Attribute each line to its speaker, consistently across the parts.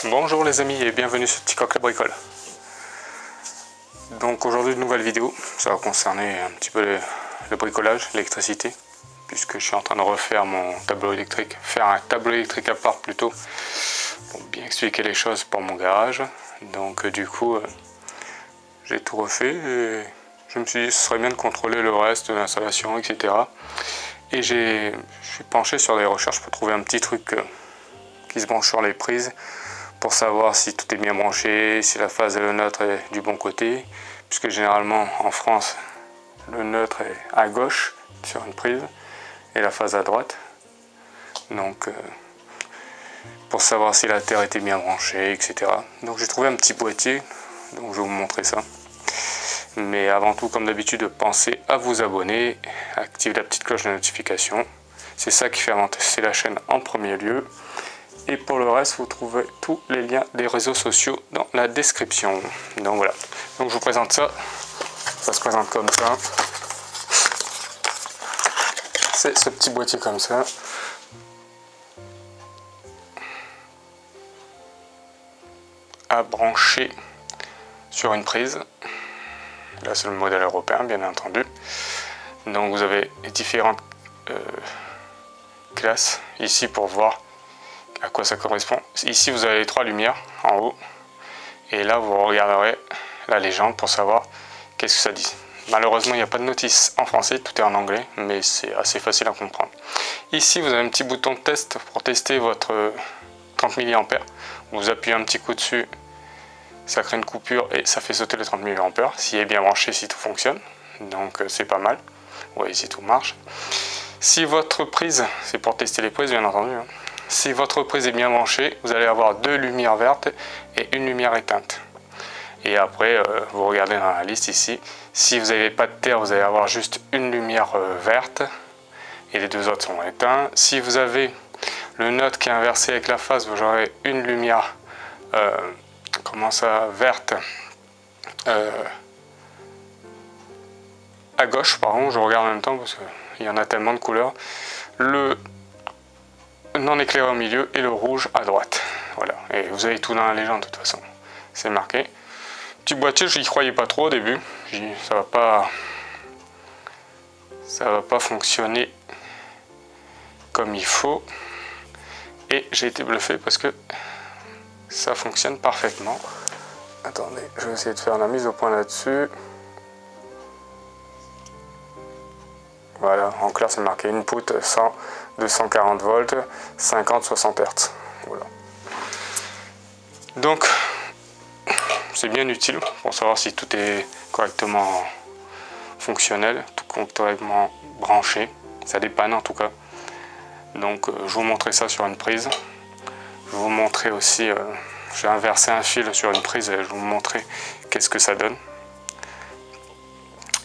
Speaker 1: Bonjour les amis et bienvenue sur Petit Coq la bricole. Donc aujourd'hui une nouvelle vidéo, ça va concerner un petit peu le bricolage, l'électricité, puisque je suis en train de refaire mon tableau électrique, faire un tableau électrique à part plutôt, pour bien expliquer les choses pour mon garage. Donc du coup j'ai tout refait et je me suis dit que ce serait bien de contrôler le reste de l'installation, etc. Et je suis penché sur des recherches pour trouver un petit truc qui se branche sur les prises, pour savoir si tout est bien branché, si la phase et le neutre est du bon côté, puisque généralement en France le neutre est à gauche sur une prise et la phase à droite. Donc pour savoir si la terre était bien branchée, etc. Donc j'ai trouvé un petit boîtier, donc je vais vous montrer ça. Mais avant tout, comme d'habitude, pensez à vous abonner, activez la petite cloche de notification. C'est ça qui fait avancer la chaîne en premier lieu. Et pour le reste, vous trouvez tous les liens des réseaux sociaux dans la description. Donc voilà. Donc je vous présente ça. Ça se présente comme ça. C'est ce petit boîtier comme ça. À brancher sur une prise. Là c'est le modèle européen bien entendu. Donc vous avez les différentes classes ici pour voir à quoi ça correspond. Ici vous avez les trois lumières en haut et là vous regarderez la légende pour savoir qu'est-ce que ça dit. Malheureusement il n'y a pas de notice en français, tout est en anglais, mais c'est assez facile à comprendre. Ici vous avez un petit bouton de test pour tester votre 30 mA. Vous appuyez un petit coup dessus, ça crée une coupure et ça fait sauter les 30 mA. S'il est bien branché, si tout fonctionne, donc c'est pas mal. Vous voyez si tout marche. Si votre prise, c'est pour tester les prises bien entendu, hein. Si votre prise est bien branchée, vous allez avoir deux lumières vertes et une lumière éteinte. Et après, vous regardez dans la liste ici, si vous n'avez pas de terre, vous allez avoir juste une lumière verte et les deux autres sont éteints. Si vous avez le neutre qui est inversé avec la phase, vous aurez une lumière verte à gauche, pardon, je regarde en même temps parce qu'il y en a tellement de couleurs. Le non éclairé au milieu et le rouge à droite. Voilà, et vous avez tout dans la légende de toute façon, c'est marqué. Petit boîtier, je n'y croyais pas trop au début, j'ai dit ça va pas fonctionner comme il faut, et j'ai été bluffé parce que ça fonctionne parfaitement. Attendez, je vais essayer de faire la mise au point là-dessus. Voilà, en clair c'est marqué input 100, 240 volts, 50-60 Hz. Voilà. Donc, c'est bien utile pour savoir si tout est correctement fonctionnel, tout correctement branché. Ça dépanne en tout cas. Donc, je vous montrer ça sur une prise. Je vais vous montrer aussi, j'ai inversé un fil sur une prise et je vais vous montrer qu'est-ce que ça donne.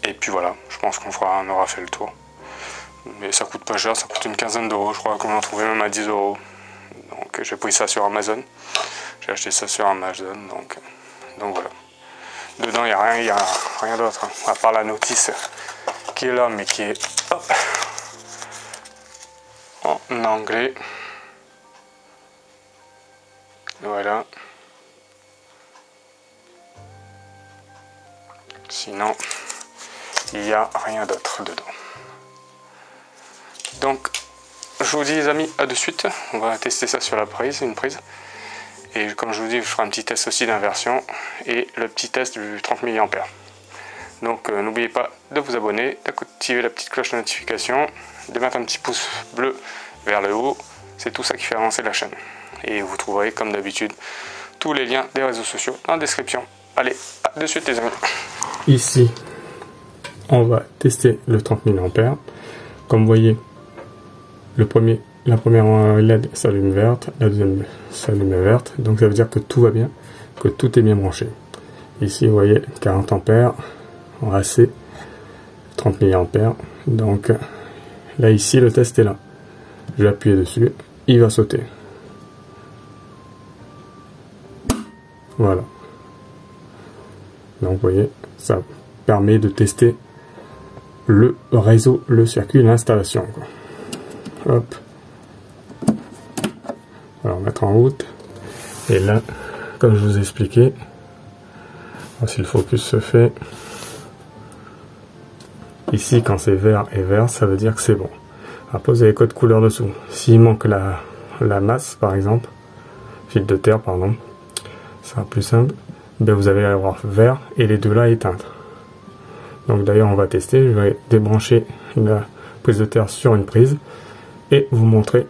Speaker 1: Et puis voilà, je pense on aura fait le tour. Mais ça coûte pas cher, ça coûte une quinzaine d'euros, je crois qu'on en trouvait même à 10 euros. Donc j'ai pris ça sur Amazon. J'ai acheté ça sur Amazon, donc voilà. Dedans il n'y a rien d'autre, hein, à part la notice qui est là, mais qui est en anglais. Voilà. Sinon, il n'y a rien d'autre dedans. Donc, je vous dis les amis, à de suite. On va tester ça sur la prise, une prise. Et comme je vous dis, je ferai un petit test aussi d'inversion et le petit test du 30 mA. Donc, n'oubliez pas de vous abonner, d'activer la petite cloche de notification, de mettre un petit pouce bleu vers le haut. C'est tout ça qui fait avancer la chaîne. Et vous trouverez, comme d'habitude, tous les liens des réseaux sociaux dans la description. Allez, à de suite les amis.
Speaker 2: Ici, on va tester le 30 mA. Comme vous voyez, la première LED s'allume verte, la deuxième s'allume verte, donc ça veut dire que tout va bien, que tout est bien branché. Ici, vous voyez, 40 ampères en AC, 30 mA. Donc là, ici, le test est là. Je vais appuyer dessus, il va sauter. Voilà. Donc vous voyez, ça permet de tester le réseau, le circuit, l'installation. Hop. Alors mettre en route. Et là, comme je vous ai expliqué, si le focus se fait, ici quand c'est vert et vert, ça veut dire que c'est bon. Après vous avez code couleur dessous. S'il manque la masse par exemple, fil de terre pardon, ça sera plus simple, ben vous allez avoir vert et les deux là éteintes. Donc d'ailleurs on va tester, je vais débrancher la prise de terre sur une prise et vous montrer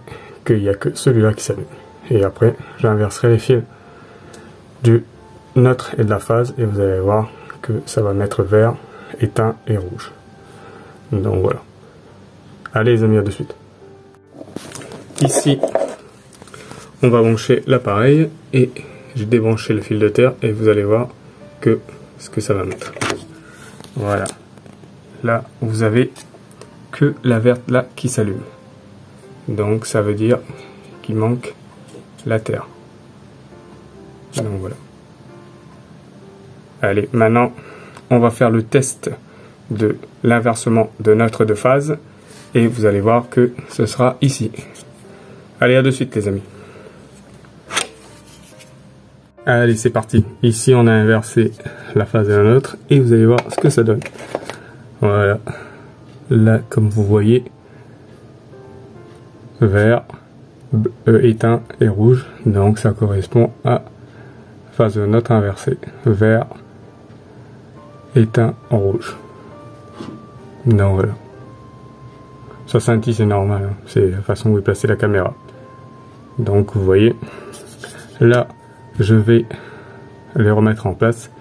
Speaker 2: qu'il n'y a que celui-là qui s'allume. Et après j'inverserai les fils du neutre et de la phase et vous allez voir que ça va mettre vert, éteint et rouge. Donc voilà. Allez les amis, à de suite. Ici, on va brancher l'appareil et j'ai débranché le fil de terre et vous allez voir que ce que ça va mettre. Voilà. Là, vous avez que la verte là qui s'allume. Donc ça veut dire qu'il manque la terre. Donc voilà. Allez, maintenant, on va faire le test de l'inversement de neutre de phase et vous allez voir que ce sera ici. Allez, à de suite les amis. Allez, c'est parti. Ici, on a inversé la phase de la neutre et vous allez voir ce que ça donne. Voilà. Là, comme vous voyez, vert, éteint et rouge. Donc, ça correspond à phase de neutre inversée. Vert, éteint, rouge. Donc voilà. Ça scintille, c'est normal. Hein. C'est la façon où vous placez la caméra. Donc vous voyez, là, je vais les remettre en place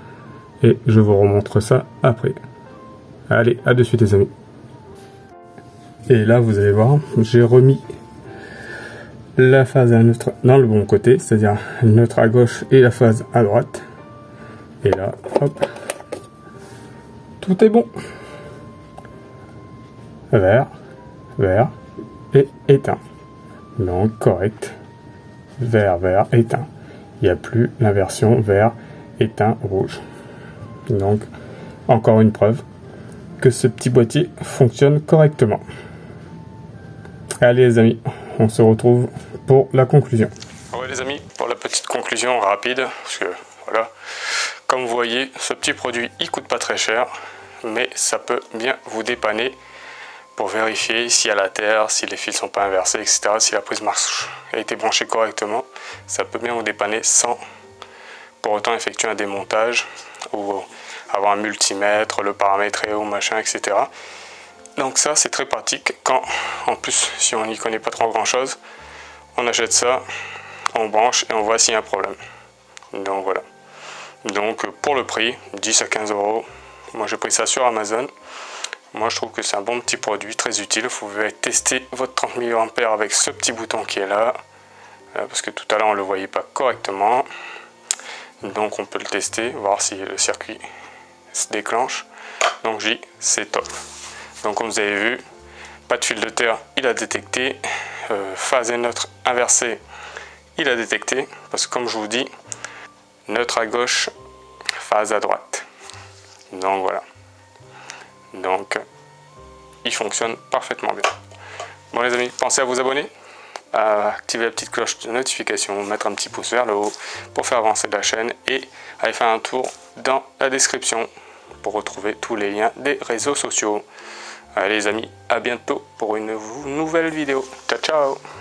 Speaker 2: et je vous remontre ça après. Allez, à de suite les amis. Et là, vous allez voir, j'ai remis la phase à neutre dans le bon côté, c'est-à-dire neutre à gauche et la phase à droite. Et là, hop, tout est bon. Vert, vert et éteint. Donc correct. Vert, vert, éteint. Il n'y a plus l'inversion vert, éteint, rouge. Donc encore une preuve que ce petit boîtier fonctionne correctement. Allez les amis, on se retrouve pour la conclusion.
Speaker 1: Ouais les amis, pour la petite conclusion rapide, parce que voilà, comme vous voyez, ce petit produit il coûte pas très cher, mais ça peut bien vous dépanner pour vérifier s'il y a la terre, si les fils sont pas inversés, etc. Si la prise marche a été branchée correctement, ça peut bien vous dépanner sans pour autant effectuer un démontage ou avoir un multimètre, le paramétrer ou machin, etc. Donc ça c'est très pratique quand, en plus si on n'y connaît pas trop grand chose, on achète ça, on branche et on voit s'il y a un problème. Donc voilà. Donc pour le prix, 10 à 15 €, moi j'ai pris ça sur Amazon. Moi je trouve que c'est un bon petit produit, très utile. Vous pouvez tester votre 30 mA avec ce petit bouton qui est là. Parce que tout à l'heure on ne le voyait pas correctement. Donc on peut le tester, voir si le circuit se déclenche. Donc j'ai dit c'est top. Donc comme vous avez vu, pas de fil de terre, il a détecté. Phase et neutre inversée, il a détecté. Parce que comme je vous dis, neutre à gauche, phase à droite. Donc voilà. Donc il fonctionne parfaitement bien. Bon les amis, pensez à vous abonner, à activer la petite cloche de notification, mettre un petit pouce vers le haut pour faire avancer la chaîne et aller faire un tour dans la description pour retrouver tous les liens des réseaux sociaux. Allez les amis, à bientôt pour une nouvelle vidéo. Ciao ciao.